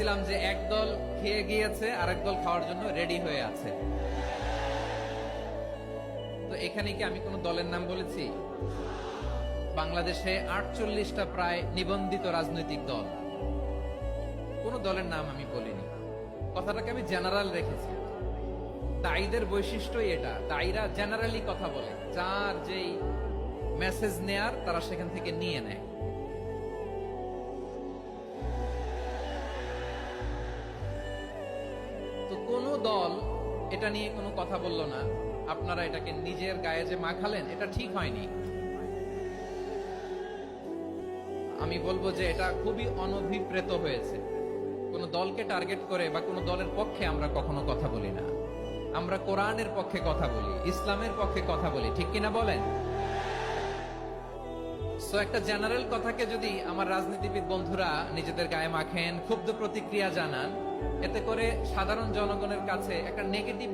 বলছিলাম যে এক দল খেয়ে গিয়েছে আর এক দল খাওয়ার জন্য রেডি হয়ে আছে। তো এখানে কি আমি কোন দলের নাম বলেছি? বাংলাদেশে 48টা প্রায় নিবন্ধিত রাজনৈতিক দল, কোন দলের নাম আমি বলিনি। কথাটাকে আমি জেনারেল রেখেছি। দায়ীদের বৈশিষ্ট্যই এটা, দায়ীরা জেনারেলি কথা বলে, যার যেই মেসেজ নেয়ার তারা সেখান থেকে নিয়ে নেয়। তো কোন দল এটা নিয়ে কোনো কথা বললো না, আপনারা এটাকে নিজের গায়ে যে মাখালেন, এটা ঠিক হয়নি। আমি বলবো যে এটা খুবই অনভিপ্রেত হয়েছে। কোন দলকে টার্গেট করে বা কোন দলের পক্ষে আমরা কখনো কথা বলি না। আমরা কোরআনের পক্ষে কথা বলি, ইসলামের পক্ষে কথা বলি, ঠিক কিনা বলেন? সো একটা জেনারেল কথাকে যদি আমার রাজনীতিবিদ বন্ধুরা নিজেদের গায়ে মাখেন, ক্ষুব্ধ প্রতিক্রিয়া জানান, এতে করে সাধারণ জনগণের কাছে একটা নেগেটিভ